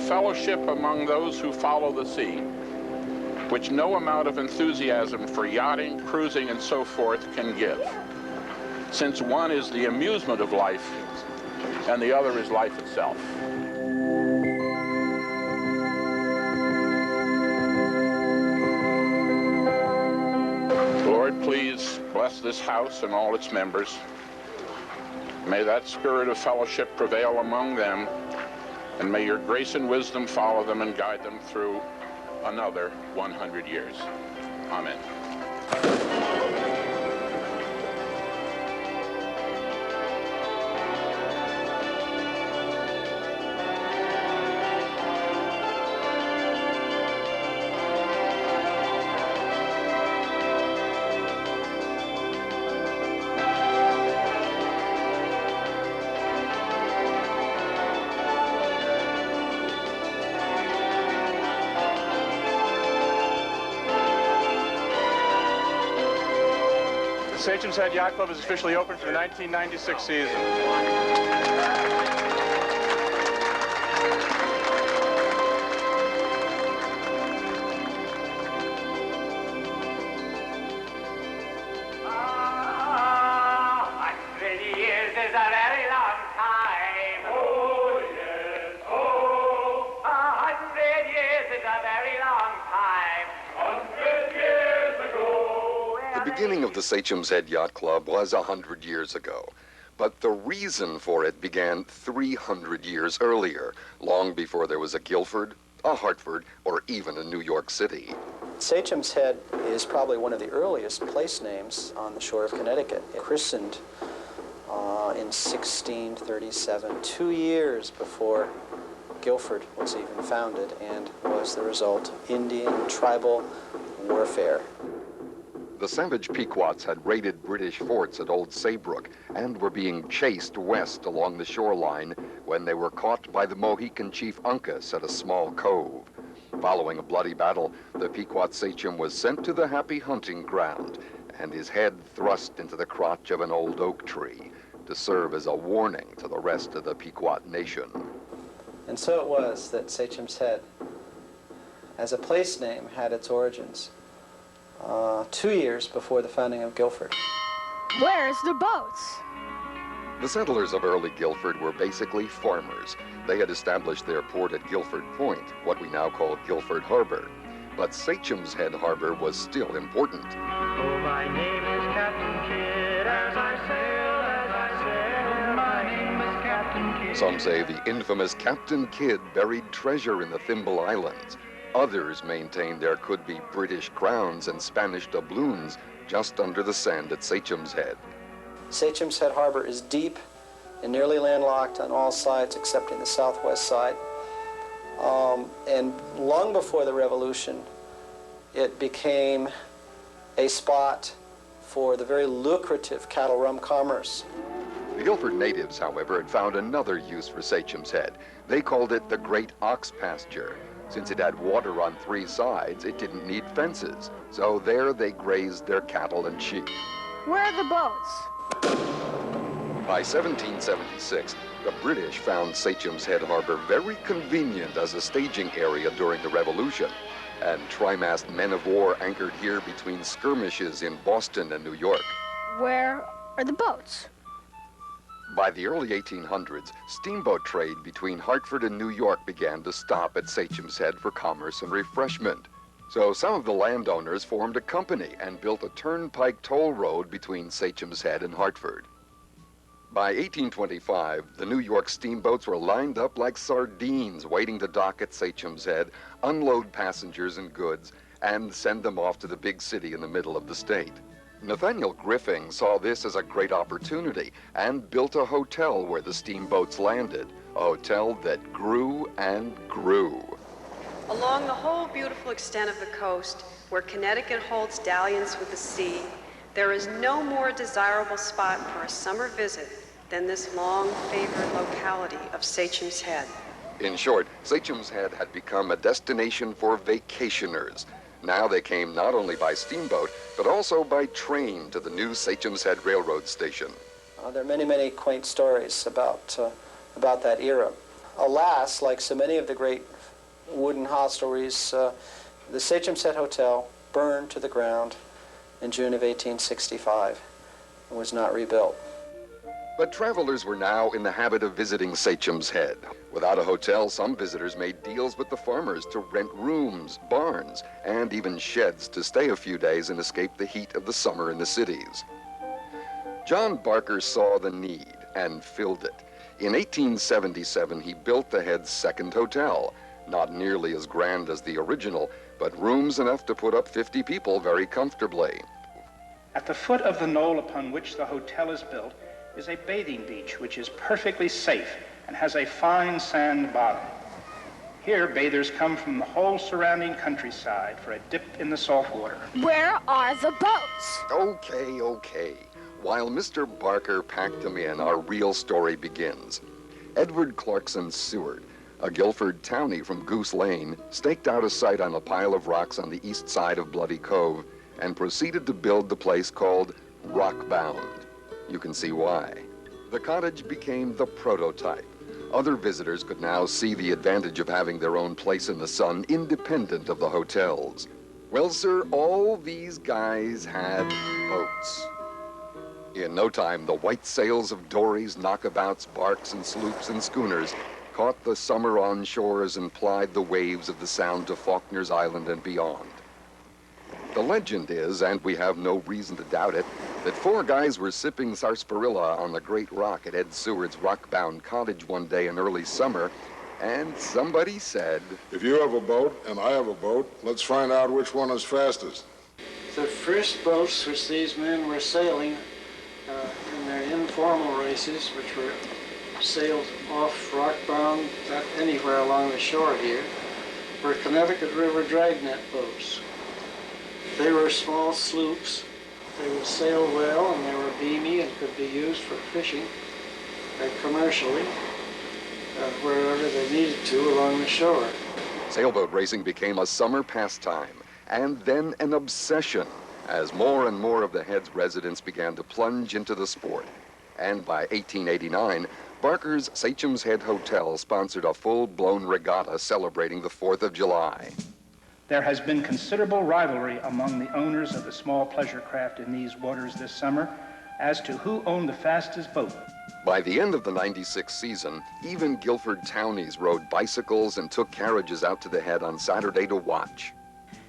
fellowship among those who follow the sea, which no amount of enthusiasm for yachting, cruising, and so forth can give, since one is the amusement of life and the other is life itself. Lord, please bless this house and all its members. May that spirit of fellowship prevail among them, and may your grace and wisdom follow them and guide them through another 100 years. Amen. Sachem's Head Yacht Club is officially open for the 1996 season. The beginning of the Sachem's Head Yacht Club was 100 years ago, but the reason for it began 300 years earlier, long before there was a Guilford, a Hartford, or even a New York City. Sachem's Head is probably one of the earliest place names on the shore of Connecticut. It christened in 1637, 2 years before Guilford was even founded, and was the result of Indian tribal warfare. The savage Pequots had raided British forts at Old Saybrook and were being chased west along the shoreline when they were caught by the Mohican chief Uncas at a small cove. Following a bloody battle, the Pequot Sachem was sent to the happy hunting ground and his head thrust into the crotch of an old oak tree to serve as a warning to the rest of the Pequot nation. And so it was that Sachem's Head, as a place name, had its origins 2 years before the founding of Guilford. Where's the boats? The settlers of early Guilford were basically farmers. They had established their port at Guilford Point, what we now call Guilford Harbor. But Sachem's Head Harbor was still important. Oh, my name is Captain Kidd, as I sail, my name is Captain Kidd. Some say the infamous Captain Kidd buried treasure in the Thimble Islands. Others maintain there could be British crowns and Spanish doubloons just under the sand at Sachem's Head. Sachem's Head Harbor is deep and nearly landlocked on all sides excepting the southwest side. And long before the Revolution, it became a spot for the very lucrative cattle rum commerce. The Guilford natives, however, had found another use for Sachem's Head. They called it the Great Ox Pasture. Since it had water on 3 sides, it didn't need fences. So there they grazed their cattle and sheep. Where are the boats? By 1776, the British found Sachem's Head Harbor very convenient as a staging area during the Revolution, and trimast men of war anchored here between skirmishes in Boston and New York. Where are the boats? By the early 1800s, steamboat trade between Hartford and New York began to stop at Sachem's Head for commerce and refreshment. So some of the landowners formed a company and built a turnpike toll road between Sachem's Head and Hartford. By 1825, the New York steamboats were lined up like sardines waiting to dock at Sachem's Head, unload passengers and goods, and send them off to the big city in the middle of the state. Nathaniel Griffing saw this as a great opportunity and built a hotel where the steamboats landed, a hotel that grew and grew. Along the whole beautiful extent of the coast, where Connecticut holds dalliance with the sea, there is no more desirable spot for a summer visit than this long-favored locality of Sachem's Head. In short, Sachem's Head had become a destination for vacationers. Now they came not only by steamboat, but also by train to the new Sachem's Head Railroad station. There are many, many quaint stories about that era. Alas, like so many of the great wooden hostelries. The Sachem's Head Hotel burned to the ground in June of 1865 and was not rebuilt. But travelers were now in the habit of visiting Sachem's Head. Without a hotel, some visitors made deals with the farmers to rent rooms, barns, and even sheds to stay a few days and escape the heat of the summer in the cities. John Barker saw the need and filled it. In 1877, he built the Head's second hotel, not nearly as grand as the original, but rooms enough to put up 50 people very comfortably. At the foot of the knoll upon which the hotel is built is a bathing beach which is perfectly safe and has a fine sand bottom. Here, bathers come from the whole surrounding countryside for a dip in the salt water. Where are the boats? Okay. While Mr. Barker packed them in, our real story begins. Edward Clarkson Seward, a Guilford townie from Goose Lane, staked out a site on a pile of rocks on the east side of Bloody Cove and proceeded to build the place called Rockbound. You can see why. The cottage became the prototype. Other visitors could now see the advantage of having their own place in the sun, independent of the hotels. Well, sir, all these guys had boats. In no time, the white sails of dories, knockabouts, barks, and sloops and schooners caught the summer on shores and plied the waves of the Sound to Faulkner's Island and beyond. The legend is, and we have no reason to doubt it, that 4 guys were sipping sarsaparilla on the Great Rock at Ed Seward's Rockbound cottage one day in early summer, and somebody said, "If you have a boat and I have a boat, let's find out which one is fastest." The first boats which these men were sailing in their informal races, which were sailed off Rockbound, not anywhere along the shore here, were Connecticut River dragnet boats. They were small sloops. They would sail well, and they were beamy and could be used for fishing commercially wherever they needed to along the shore. Sailboat racing became a summer pastime and then an obsession as more and more of the Head's residents began to plunge into the sport. And by 1889, Barker's Sachem's Head Hotel sponsored a full-blown regatta celebrating the 4th of July. There has been considerable rivalry among the owners of the small pleasure craft in these waters this summer as to who owned the fastest boat. By the end of the '96 season, even Guilford townies rode bicycles and took carriages out to the Head on Saturday to watch.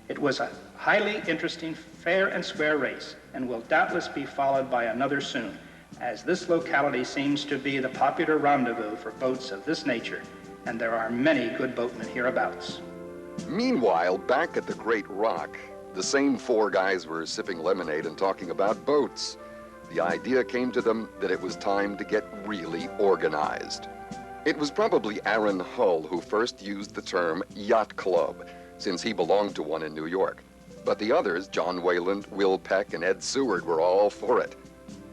It was a highly interesting, fair and square race, and will doubtless be followed by another soon, as this locality seems to be the popular rendezvous for boats of this nature, and there are many good boatmen hereabouts. Meanwhile, back at the Great Rock, the same 4 guys were sipping lemonade and talking about boats. The idea came to them that it was time to get really organized. It was probably Aaron Hull who first used the term Yacht Club, since he belonged to one in New York. But the others, John Wayland, Will Peck, and Ed Seward, were all for it.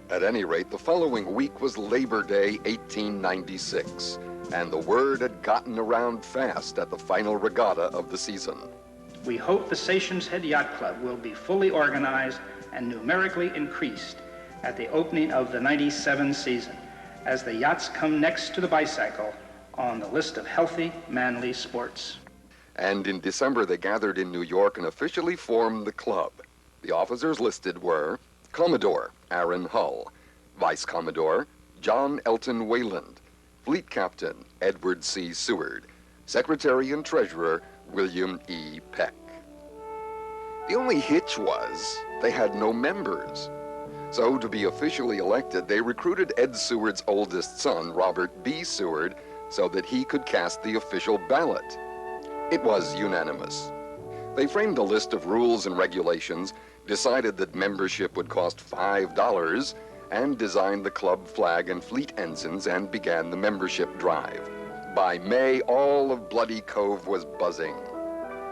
At any rate, the following week was Labor Day, 1896. And the word had gotten around fast at the final regatta of the season. We hope the Sachem's Head Yacht Club will be fully organized and numerically increased at the opening of the '97 season, as the yachts come next to the bicycle on the list of healthy, manly sports. And in December, they gathered in New York and officially formed the club. The officers listed were Commodore Aaron Hull, Vice Commodore John Elton Wayland, Fleet Captain Edward C. Seward, Secretary and Treasurer William E. Peck. The only hitch was they had no members. So to be officially elected, they recruited Ed Seward's oldest son, Robert B. Seward, so that he could cast the official ballot. It was unanimous. They framed a list of rules and regulations, decided that membership would cost $5, and designed the club flag and fleet ensigns and began the membership drive. By May, all of Bloody Cove was buzzing.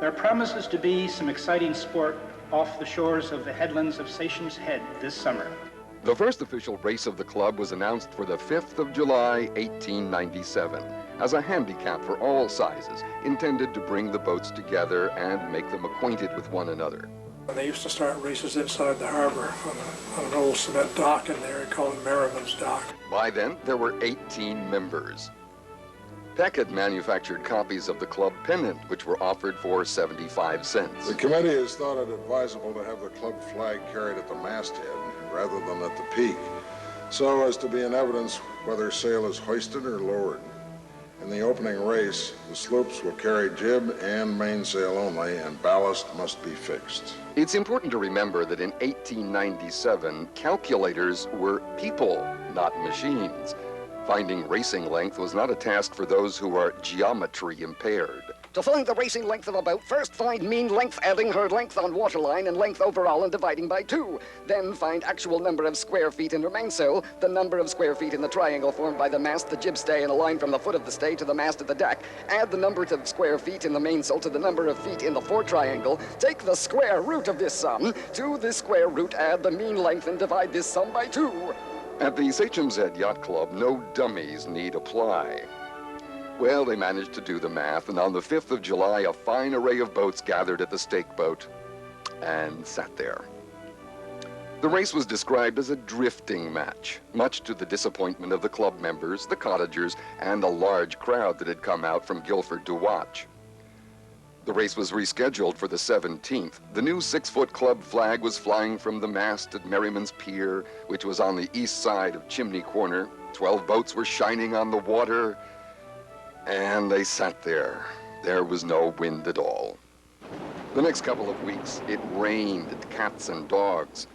There promises to be some exciting sport off the shores of the headlands of Sachem's Head this summer. The first official race of the club was announced for the 5th of July, 1897, as a handicap for all sizes, intended to bring the boats together and make them acquainted with one another. And they used to start races inside the harbor on an old cement dock in there called Merriman's Dock. By then, there were 18 members. Peck had manufactured copies of the club pennant, which were offered for 75 cents. The committee has thought it advisable to have the club flag carried at the masthead rather than at the peak, so as to be in evidence whether sail is hoisted or lowered. In the opening race, the sloops will carry jib and mainsail only, and ballast must be fixed. It's important to remember that in 1897, calculators were people, not machines. Finding racing length was not a task for those who are geometry impaired. To find the racing length of a boat, first find mean length, adding her length on waterline and length overall and dividing by 2. Then find actual number of square feet in her mainsail, the number of square feet in the triangle formed by the mast, the jib stay, and a line from the foot of the stay to the mast of the deck. Add the number of square feet in the mainsail to the number of feet in the fore triangle. Take the square root of this sum. To this square root, add the mean length and divide this sum by 2. At the Sachem's Head Yacht Club, no dummies need apply. Well, they managed to do the math, and on the 5th of July, a fine array of boats gathered at the stake boat and sat there. The race was described as a drifting match, much to the disappointment of the club members, the cottagers, and a large crowd that had come out from Guilford to watch. The race was rescheduled for the 17th. The new 6-foot club flag was flying from the mast at Merriman's Pier, which was on the east side of Chimney Corner. 12 boats were shining on the water, and they sat there. There was no wind at all. The next couple of weeks, it rained cats and dogs.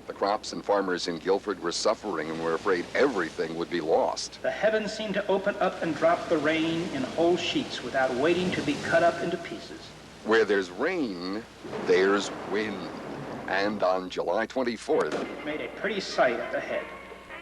The crops and farmers in Guilford were suffering and were afraid everything would be lost. The heavens seemed to open up and drop the rain in whole sheets without waiting to be cut up into pieces. Where there's rain, there's wind. And on July 24th, it made a pretty sight at the head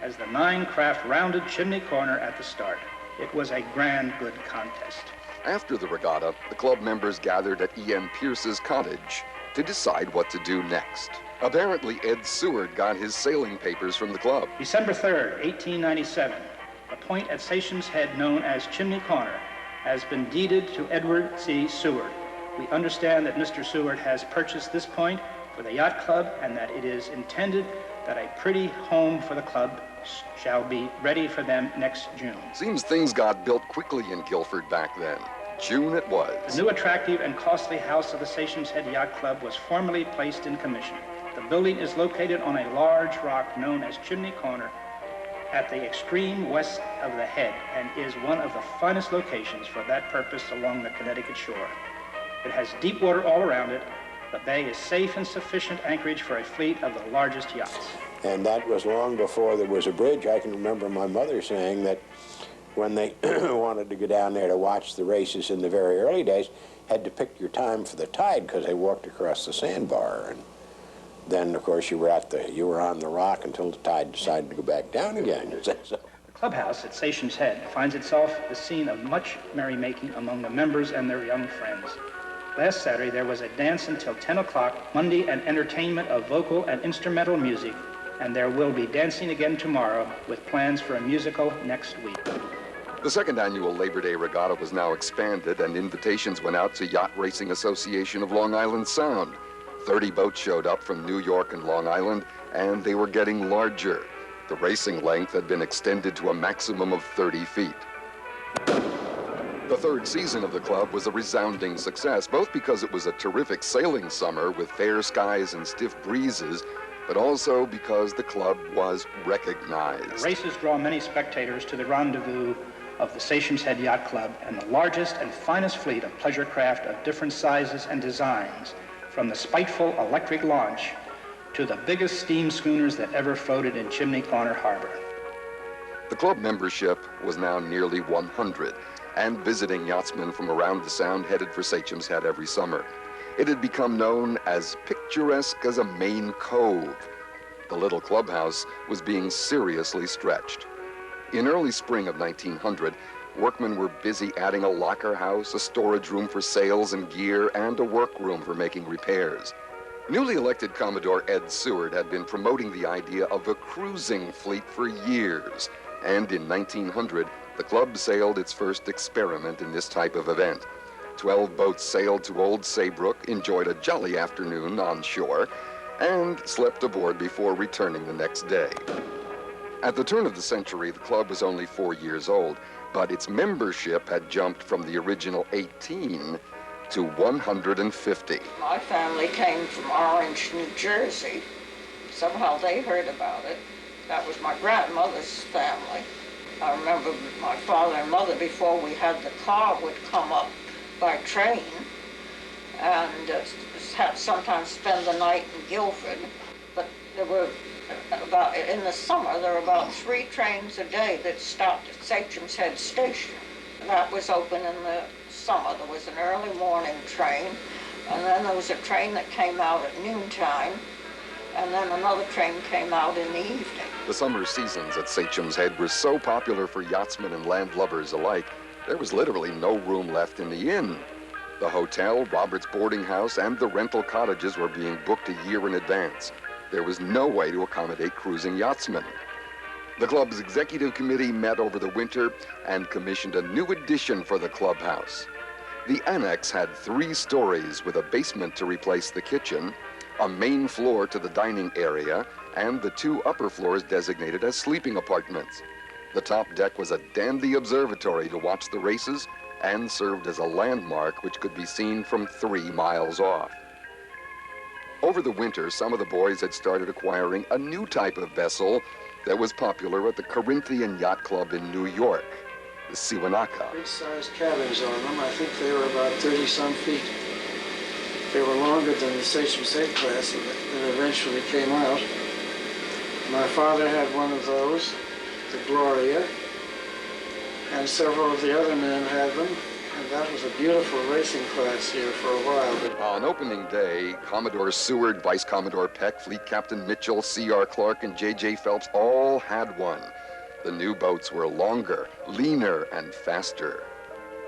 as the 9 craft rounded Chimney Corner at the start. It was a grand good contest. After the regatta, the club members gathered at E.M. Pierce's cottage to decide what to do next. Apparently, Ed Seward got his sailing papers from the club. December 3rd, 1897, the point at Sachem's Head known as Chimney Corner has been deeded to Edward C. Seward. We understand that Mr. Seward has purchased this point for the Yacht Club and that it is intended that a pretty home for the club shall be ready for them next June. Seems things got built quickly in Guilford back then. June it was. The new attractive and costly house of the Sachem's Head Yacht Club was formally placed in commission. The building is located on a large rock known as Chimney Corner at the extreme west of the head and is one of the finest locations for that purpose along the Connecticut shore. It has deep water all around it. The bay is safe and sufficient anchorage for a fleet of the largest yachts. And that was long before there was a bridge. I can remember my mother saying that when they wanted to go down there to watch the races in the very early days, had to pick your time for the tide because they walked across the sandbar. And then, of course, you were on the rock until the tide decided to go back down again. The clubhouse at Sachem's Head finds itself the scene of much merrymaking among the members and their young friends. Last Saturday, there was a dance until 10 o'clock, Monday an entertainment of vocal and instrumental music, and there will be dancing again tomorrow with plans for a musical next week. The second annual Labor Day Regatta was now expanded, and invitations went out to Yacht Racing Association of Long Island Sound. 30 boats showed up from New York and Long Island, and they were getting larger. The racing length had been extended to a maximum of 30 feet. The third season of the club was a resounding success, both because it was a terrific sailing summer with fair skies and stiff breezes, but also because the club was recognized. Races draw many spectators to the rendezvous of the Sachem's Head Yacht Club and the largest and finest fleet of pleasure craft of different sizes and designs, from the spiteful electric launch to the biggest steam schooners that ever floated in Chimney Corner Harbor. The club membership was now nearly 100, and visiting yachtsmen from around the Sound headed for Sachem's Head every summer. It had become known as picturesque as a Maine cove. The little clubhouse was being seriously stretched. In early spring of 1900, workmen were busy adding a locker house, a storage room for sails and gear, and a workroom for making repairs. Newly elected Commodore Ed Seward had been promoting the idea of a cruising fleet for years, and in 1900, the club sailed its first experiment in this type of event. 12 boats sailed to Old Saybrook, enjoyed a jolly afternoon on shore, and slept aboard before returning the next day. At the turn of the century, the club was only 4 years old, but its membership had jumped from the original 18 to 150. My family came from Orange, New Jersey. Somehow they heard about it. That was my grandmother's family. I remember my father and mother, before we had the car, would come up by train and sometimes spend the night in Guilford. But there were in the summer, there were about 3 trains a day that stopped at Sachem's Head Station. That was open in the summer. There was an early morning train, and then there was a train that came out at noontime, and then another train came out in the evening. The summer seasons at Sachem's Head were so popular for yachtsmen and landlubbers alike, there was literally no room left in the inn. The hotel, Robert's boarding house, and the rental cottages were being booked a year in advance. There was no way to accommodate cruising yachtsmen. The club's executive committee met over the winter and commissioned a new addition for the clubhouse. The annex had 3 stories with a basement to replace the kitchen, a main floor to the dining area, and the 2 upper floors designated as sleeping apartments. The top deck was a dandy observatory to watch the races and served as a landmark which could be seen from 3 miles off. Over the winter, some of the boys had started acquiring a new type of vessel that was popular at the Corinthian Yacht Club in New York, the Siwanaka. Big-sized cabins on them. I think they were about 30-some feet. They were longer than the Sachem's Head class that eventually came out. My father had one of those, the Gloria, and several of the other men had them. And that was a beautiful racing class here for a while. On opening day, Commodore Seward, Vice Commodore Peck, Fleet Captain Mitchell, C.R. Clark, and J.J. Phelps all had one. The new boats were longer, leaner, and faster.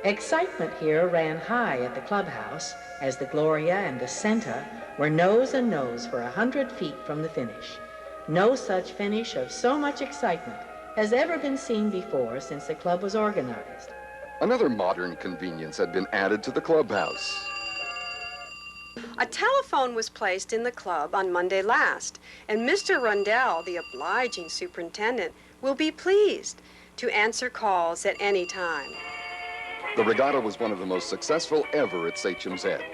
Excitement here ran high at the clubhouse as the Gloria and the Senta were nose and nose for 100 feet from the finish. No such finish of so much excitement has ever been seen before since the club was organized. Another modern convenience had been added to the clubhouse. A telephone was placed in the club on Monday last, and Mr. Rundell, the obliging superintendent, will be pleased to answer calls at any time. The regatta was one of the most successful ever at Sachem's Head.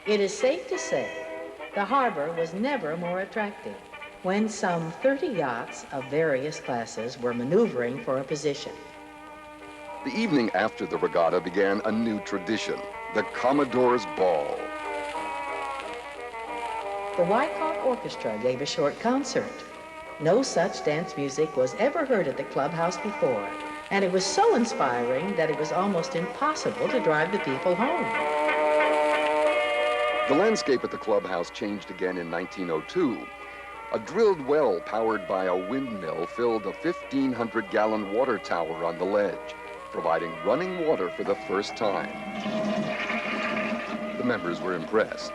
It is safe to say the harbor was never more attractive when some 30 yachts of various classes were maneuvering for a position. The evening after the regatta began a new tradition, the Commodore's Ball. The Wyckoff Orchestra gave a short concert. No such dance music was ever heard at the clubhouse before, and it was so inspiring that it was almost impossible to drive the people home. The landscape at the clubhouse changed again in 1902. A drilled well powered by a windmill filled a 1,500-gallon water tower on the ledge, providing running water for the first time. The members were impressed.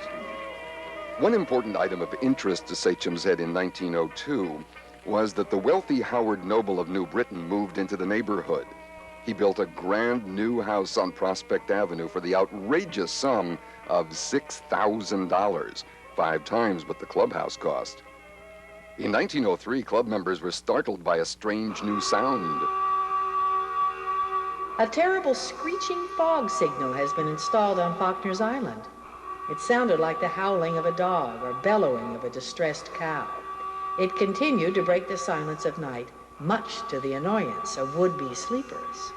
One important item of interest to Sachem's Head in 1902 was that the wealthy Howard Noble of New Britain moved into the neighborhood. He built a grand new house on Prospect Avenue for the outrageous sum of $6,000, 5 times what the clubhouse cost. In 1903, club members were startled by a strange new sound. A terrible screeching fog signal has been installed on Faulkner's Island. It sounded like the howling of a dog or bellowing of a distressed cow. It continued to break the silence of night, much to the annoyance of would-be sleepers.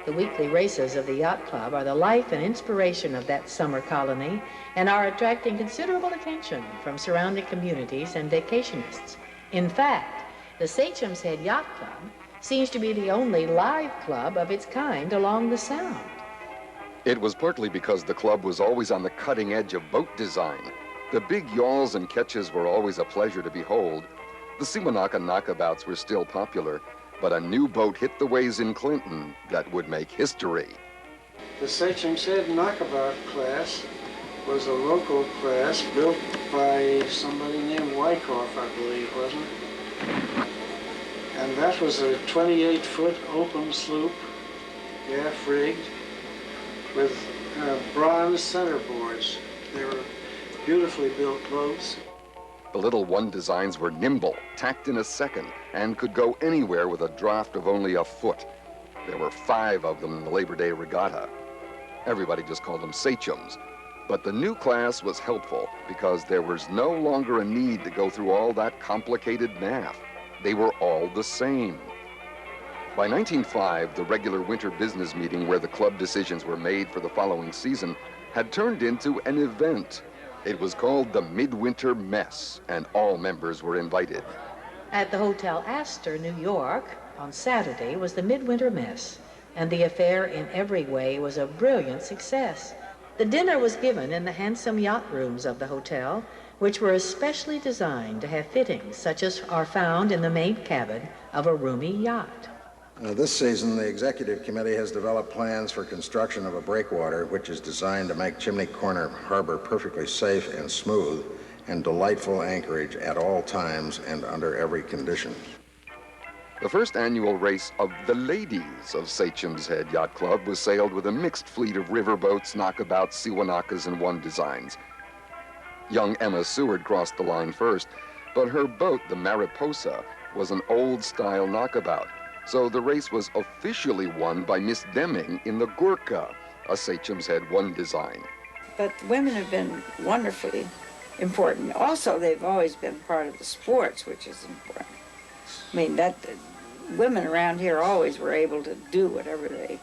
The weekly races of the Yacht Club are the life and inspiration of that summer colony and are attracting considerable attention from surrounding communities and vacationists. In fact, the Sachem's Head Yacht Club seems to be the only live club of its kind along the Sound. It was partly because the club was always on the cutting edge of boat design. The big yawls and ketches were always a pleasure to behold. The Siwanaka knockabouts were still popular, but a new boat hit the ways in Clinton that would make history. The Sachem's Head knockabout class was a local class built by somebody named Wyckoff, I believe, wasn't it? And that was a 28-foot open sloop, gaff-rigged, with bronze centerboards. They were beautifully built boats. The little one designs were nimble, tacked in a second, and could go anywhere with a draft of only a foot. There were 5 of them in the Labor Day regatta. Everybody just called them Sachems. But the new class was helpful because there was no longer a need to go through all that complicated math. They were all the same. By 1905, the regular winter business meeting where the club decisions were made for the following season had turned into an event. It was called the Midwinter Mess, and all members were invited. At the Hotel Astor, New York, on Saturday was the Midwinter Mess, and the affair in every way was a brilliant success. The dinner was given in the handsome yacht rooms of the hotel, which were especially designed to have fittings such as are found in the main cabin of a roomy yacht. This season, the executive committee has developed plans for construction of a breakwater, which is designed to make Chimney Corner Harbor perfectly safe and smooth and delightful anchorage at all times and under every condition. The first annual race of the ladies of Sachem's Head Yacht Club was sailed with a mixed fleet of riverboats, knockabouts, Siwanakas, and one designs. Young Emma Seward crossed the line first, but her boat, the Mariposa, was an old-style knockabout. So the race was officially won by Miss Deming in the Gurkha, a Sachem's Head one design. But women have been wonderfully important. Also, they've always been part of the sports, which is important. I mean, women around here always were able to do whatever they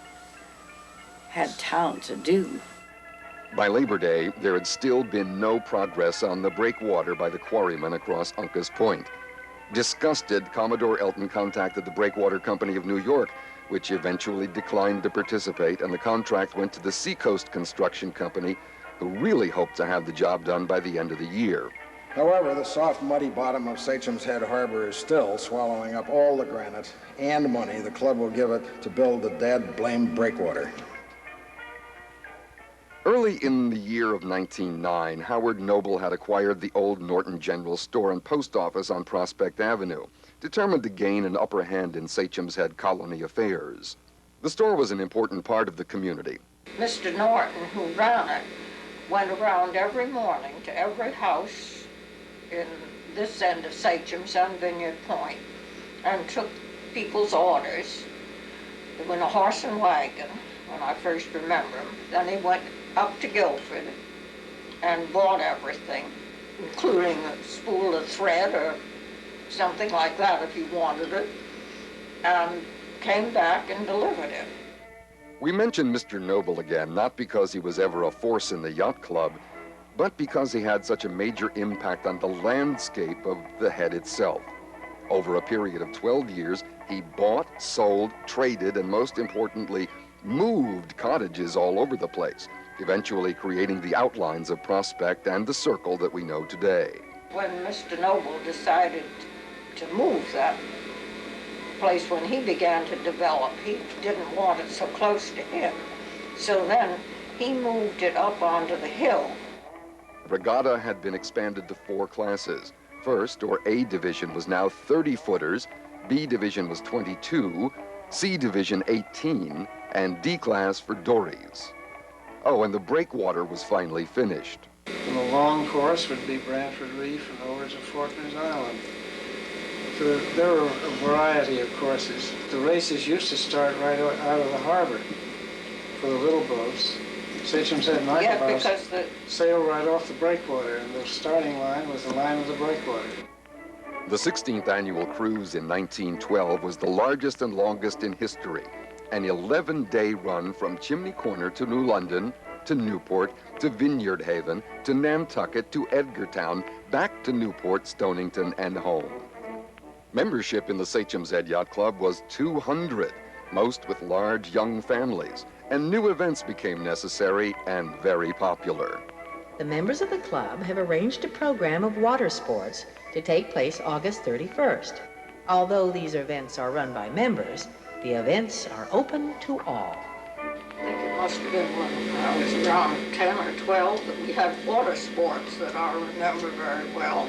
had talent to do. By Labor Day, there had still been no progress on the breakwater by the quarrymen across Uncas Point. Disgusted, Commodore Elton contacted the Breakwater Company of New York, which eventually declined to participate, and the contract went to the Seacoast Construction Company, who really hoped to have the job done by the end of the year. However, the soft, muddy bottom of Sachem's Head Harbor is still swallowing up all the granite and money the club will give it to build the dad-blamed breakwater. Early in the year of 1909, Howard Noble had acquired the old Norton General Store and Post Office on Prospect Avenue, determined to gain an upper hand in Sachem's Head colony affairs. The store was an important part of the community. Mr. Norton, who ran it, went around every morning to every house in this end of Sachem's on Vineyard Point and took people's orders. He went a horse and wagon, when I first remember him. Then he went up to Guilford and bought everything, including a spool of thread or something like that if you wanted it, and came back and delivered it. We mention Mr. Noble again, not because he was ever a force in the yacht club, but because he had such a major impact on the landscape of the Head itself. Over a period of 12 years, he bought, sold, traded, and most importantly, moved cottages all over the place, eventually creating the outlines of Prospect and the Circle that we know today. When Mr. Noble decided to move that place, when he began to develop, he didn't want it so close to him. So then he moved it up onto the hill. Regatta had been expanded to 4 classes. First, or A Division, was now 30-footers, B Division was 22, C Division 18, and D Class for dories. Oh, and the breakwater was finally finished. And the long course would be Brantford Reef and over to Faulkner's Island. There were a variety of courses. The races used to start right out of the harbor for the little boats. Sachem's Head knockabouts sail right off the breakwater, and the starting line was the line of the breakwater. The 16th annual cruise in 1912 was the largest and longest in history. An 11-day run from Chimney Corner to New London, to Newport, to Vineyard Haven, to Nantucket, to Edgartown, back to Newport, Stonington, and home. Membership in the Sachem's Head Yacht Club was 200, most with large young families, and new events became necessary and very popular. The members of the club have arranged a program of water sports to take place August 31st. Although these events are run by members, the events are open to all. I think it must have been when I was around 10 or 12 that we had water sports that I remember very well.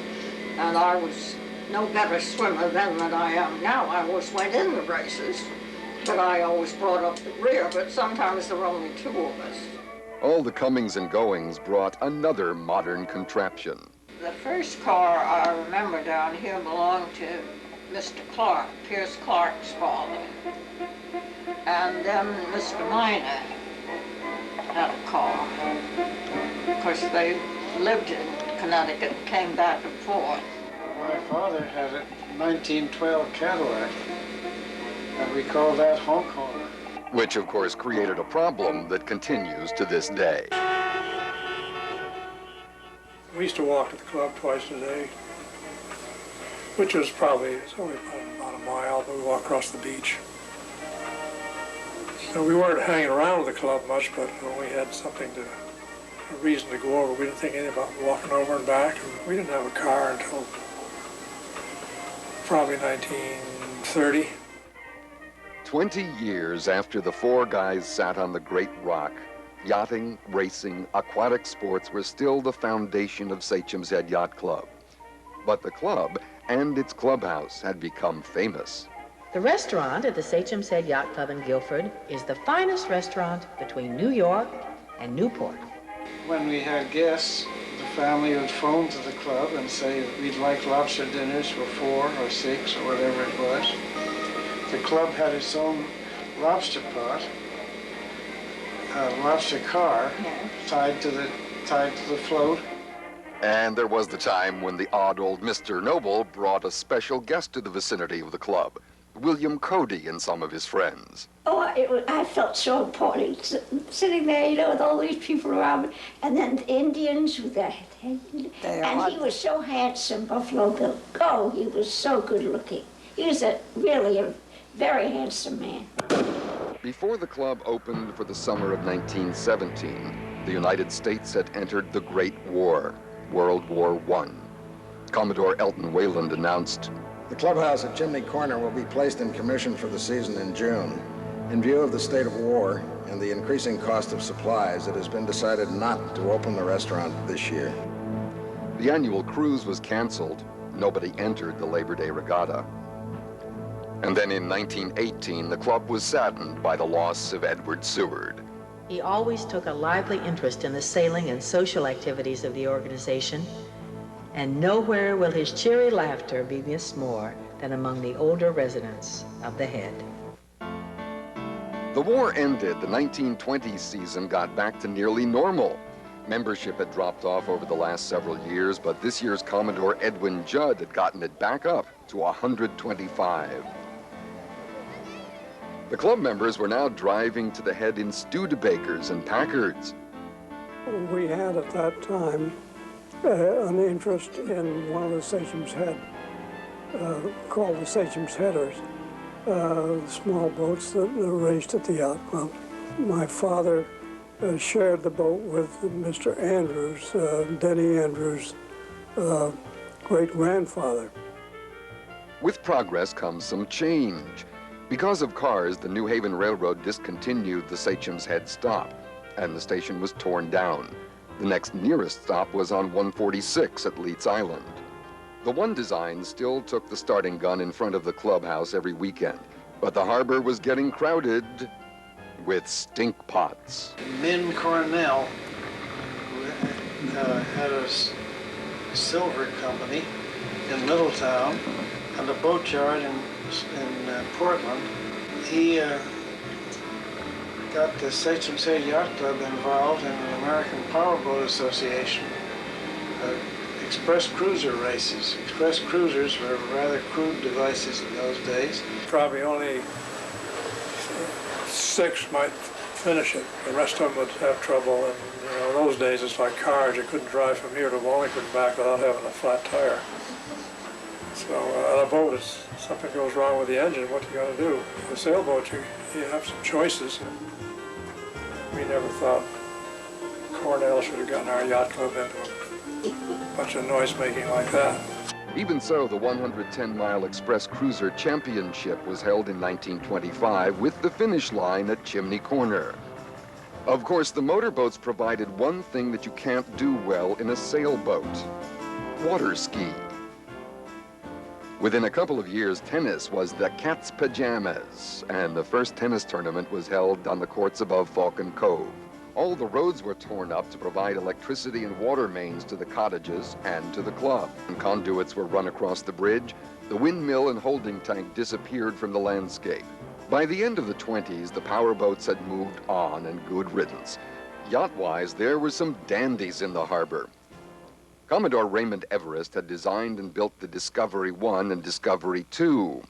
And I was no better swimmer then than I am now. I always went in the races, but I always brought up the rear, but sometimes there were only 2 of us. All the comings and goings brought another modern contraption. The first car I remember down here belonged to Mr. Clark, Pierce Clark's father. And then Mr. Minor had a car. Of course, they lived in Connecticut and came back and forth. My father had a 1912 Cadillac, and we called that Hong Kong. Which, of course, created a problem that continues to this day. We used to walk to the club twice a day, which was probably, it's only about a mile, but we walked across the beach. So we weren't hanging around with the club much, but when we had something to, a reason to go over, we didn't think anything about walking over and back. We didn't have a car until probably 1930. 20 years after the four guys sat on the Great Rock, yachting, racing, aquatic sports were still the foundation of Sachem's Head Yacht Club. But the club and its clubhouse had become famous. The restaurant at the Sachem's Head Yacht Club in Guilford is the finest restaurant between New York and Newport. When we had guests, the family would phone to the club and say we'd like lobster dinners for 4 or 6 or whatever it was. The club had its own lobster pot, lobster car, tied to the float. And there was the time when the odd old Mr. Noble brought a special guest to the vicinity of the club, William Cody and some of his friends. Oh, I felt so important, sitting there, you know, with all these people around me, and then the Indians with their and he was so handsome, Buffalo Bill. Oh, he was so good looking. He was really a very handsome man. Before the club opened for the summer of 1917, the United States had entered the Great War, World War I. Commodore Elton Wayland announced, "The clubhouse at Chimney Corner will be placed in commission for the season in June. In view of the state of war and the increasing cost of supplies, it has been decided not to open the restaurant this year." The annual cruise was canceled. Nobody entered the Labor Day regatta. And then in 1918, the club was saddened by the loss of Edward Seward. He always took a lively interest in the sailing and social activities of the organization, and nowhere will his cheery laughter be missed more than among the older residents of the Head. The war ended. The 1920 season got back to nearly normal. Membership had dropped off over the last several years, but this year's Commodore Edwin Judd had gotten it back up to 125. The club members were now driving to the Head in Studebakers and Packards. We had at that time an interest in one of the Sachem's Head, called the Sachem's Headers, small boats that raced at the yacht club. My father shared the boat with Mr. Andrews, Denny Andrews' great-grandfather. With progress comes some change. Because of cars, the New Haven Railroad discontinued the Sachem's Head stop, and the station was torn down. The next nearest stop was on 146 at Leeds Island. The one design still took the starting gun in front of the clubhouse every weekend, but the harbor was getting crowded with stink pots. Min Cornell had a silver company in Middletown and a boatyard in Portland. He got the Sachem's Head Yacht Club involved in the American Powerboat Association express cruiser races. Express cruisers were rather crude devices in those days. Probably only 6 might finish it. The rest of them would have trouble. And you know, those days it's like cars. You couldn't drive from here to Wallingford and back without having a flat tire. So on a boat, if something goes wrong with the engine, what you got to do? With a sailboat, you have some choices. We never thought Cornell should have gotten our yacht club into a bunch of noise making like that. Even so, the 110-mile Express Cruiser Championship was held in 1925 with the finish line at Chimney Corner. Of course, the motorboats provided one thing that you can't do well in a sailboat: water ski. Within a couple of years, tennis was the cat's pajamas, and the first tennis tournament was held on the courts above Falcon Cove. All the roads were torn up to provide electricity and water mains to the cottages and to the club. And conduits were run across the bridge. The windmill and holding tank disappeared from the landscape. By the end of the 20s, the powerboats had moved on, and good riddance. Yacht-wise, there were some dandies in the harbor. Commodore Raymond Everest had designed and built the Discovery I and Discovery II.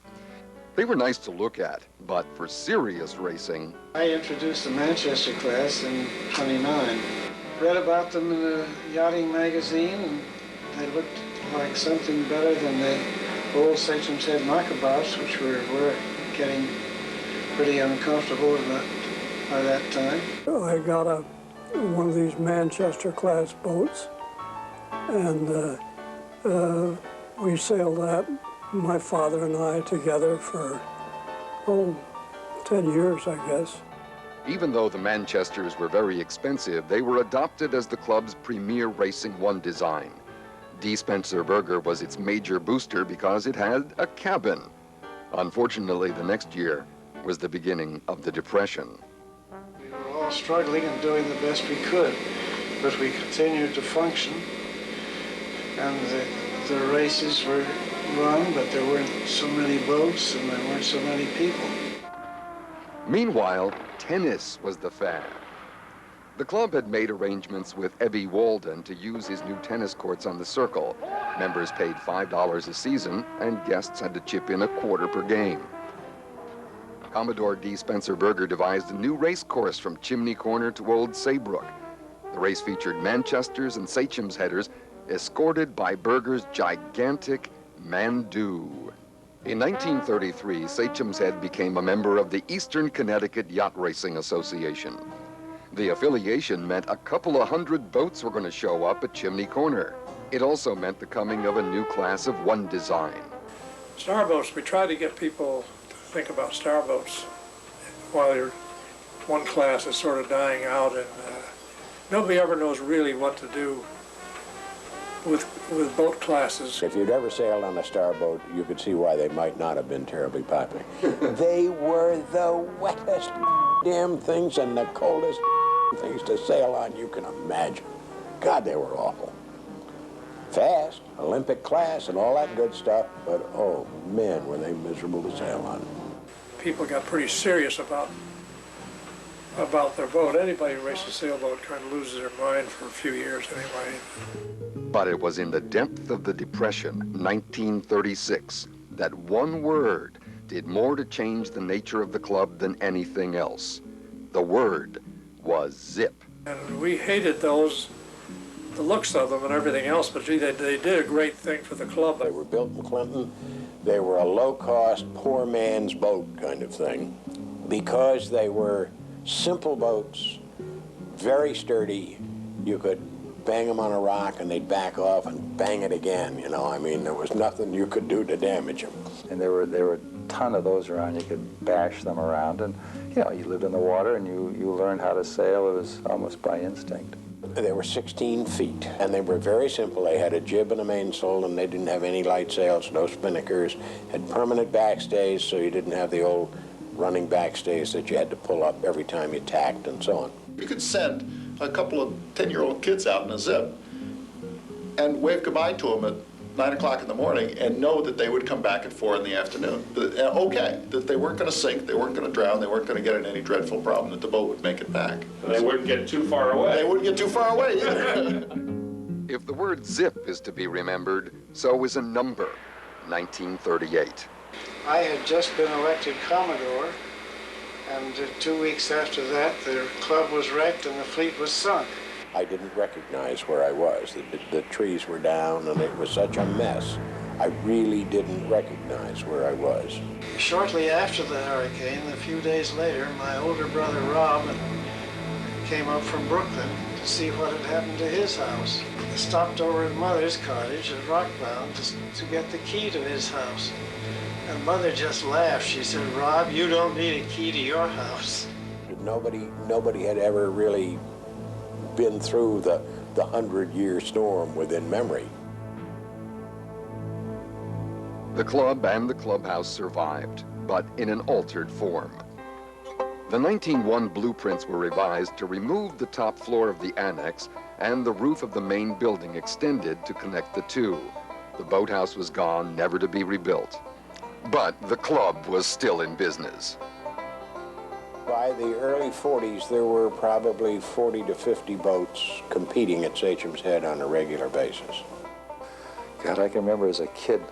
They were nice to look at, but for serious racing... I introduced the Manchester class in '29. Read about them in a yachting magazine, and they looked like something better than the old Sachem's Head knockabouts, which were getting pretty uncomfortable by that time. I got one of these Manchester class boats, and we sailed that, my father and I, together for, 10 years, I guess. Even though the Manchesters were very expensive, they were adopted as the club's premier Racing One design. D. Spencer Berger was its major booster because it had a cabin. Unfortunately, the next year was the beginning of the Depression. We were all struggling and doing the best we could, but we continued to function. And the races were run, but there weren't so many boats and there weren't so many people. Meanwhile, tennis was the fad. The club had made arrangements with Evie Walden to use his new tennis courts on the circle. Members paid $5 a season, and guests had to chip in $0.25 per game. Commodore D. Spencer Berger devised a new race course from Chimney Corner to Old Saybrook. The race featured Manchesters and Sachem's headers, escorted by Berger's gigantic Mandu. In 1933, Sachem's Head became a member of the Eastern Connecticut Yacht Racing Association. The affiliation meant a couple of hundred boats were going to show up at Chimney Corner. It also meant the coming of a new class of one design. Starboats, we try to get people to think about starboats while one class is sort of dying out, and nobody ever knows really what to do with boat classes. If you'd ever sailed on a starboat, you could see why they might not have been terribly popular. They were the wettest damn things and the coldest things to sail on you can imagine. God, they were awful. Fast, Olympic class, and all that good stuff, but oh man, were they miserable to sail on. People got pretty serious about their boat. Anybody who races a sailboat kind of loses their mind for a few years anyway. But it was in the depth of the Depression, 1936, that one word did more to change the nature of the club than anything else. The word was zip. And we hated the looks of them and everything else, but gee, they did a great thing for the club. They were built in Clinton. They were a low-cost, poor man's boat kind of thing because they were simple boats, very sturdy. You could bang them on a rock and they'd back off and bang it again, you know. I mean, there was nothing you could do to damage them. And there were a ton of those around. You could bash them around, and you know, you lived in the water and you learned how to sail. It was almost by instinct. They were 16 feet, and they were very simple. They had a jib and a mainsail, and they didn't have any light sails, no spinnakers, had permanent backstays, so you didn't have the old running backstays that you had to pull up every time you tacked and so on. You could send a couple of 10-year-old kids out in a zip and wave goodbye to them at 9 o'clock in the morning and know that they would come back at 4 in the afternoon. Okay, that they weren't going to sink, they weren't going to drown, they weren't going to get in any dreadful problem, that the boat would make it back. They wouldn't get too far away. They wouldn't get too far away either. If the word zip is to be remembered, so is a number, 1938. I had just been elected Commodore, and 2 weeks after that, the club was wrecked and the fleet was sunk. I didn't recognize where I was. The trees were down and it was such a mess. I really didn't recognize where I was. Shortly after the hurricane, a few days later, my older brother Rob came up from Brooklyn to see what had happened to his house. I stopped over at Mother's cottage at Rockbound to get the key to his house. And Mother just laughed. She said, "Rob, you don't need a key to your house." Nobody had ever really been through the 100-year storm within memory. The club and the clubhouse survived, but in an altered form. The 1901 blueprints were revised to remove the top floor of the annex, and the roof of the main building extended to connect the two. The boathouse was gone, never to be rebuilt. But the club was still in business. By the early 40s, there were probably 40 to 50 boats competing at Sachem's Head on a regular basis. God, I can remember as a kid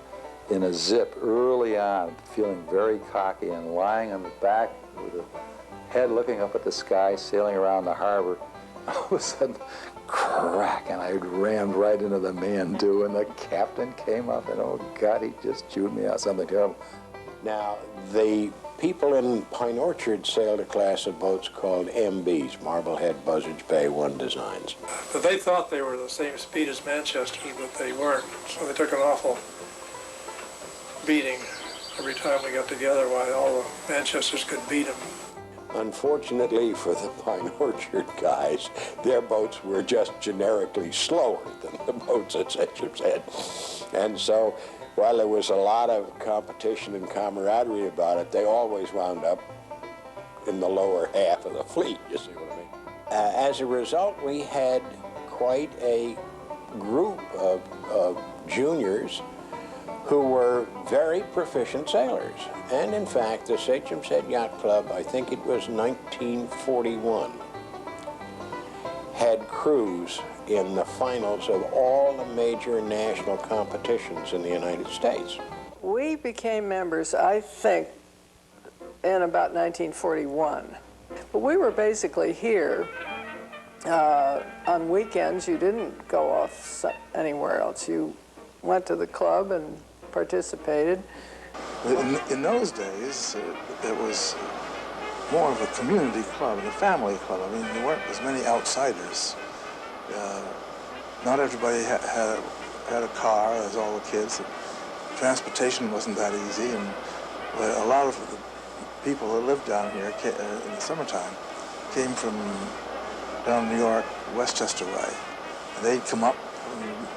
in a zip early on, feeling very cocky and lying on the back with a head looking up at the sky, sailing around the harbor. All of a sudden, crack, and I rammed right into the man too, and the captain came up, and oh God, he just chewed me out, something terrible. Now, the people in Pine Orchard sailed a class of boats called MBs, Marblehead, Buzzards Bay 1 designs. But they thought they were the same speed as Manchesters, but they weren't. So they took an awful beating every time we got together, while all the Manchesters could beat them. Unfortunately for the Pine Orchard guys, their boats were just generically slower than the boats at Sachem's Head. And so, while there was a lot of competition and camaraderie about it, they always wound up in the lower half of the fleet, you see what I mean? As a result, we had quite a group of juniors who were very proficient sailors. And in fact, the Sachem's Head Yacht Club, I think it was 1941, had crews in the finals of all the major national competitions in the United States. We became members, I think, in about 1941. But we were basically here on weekends. You didn't go off anywhere else. You went to the club and participated. In those days, it was more of a community club and a family club. I mean, there weren't as many outsiders. Not everybody had a car, as all the kids. Transportation wasn't that easy, and a lot of the people that lived down here in the summertime came from down New York, Westchester way. And they'd come up and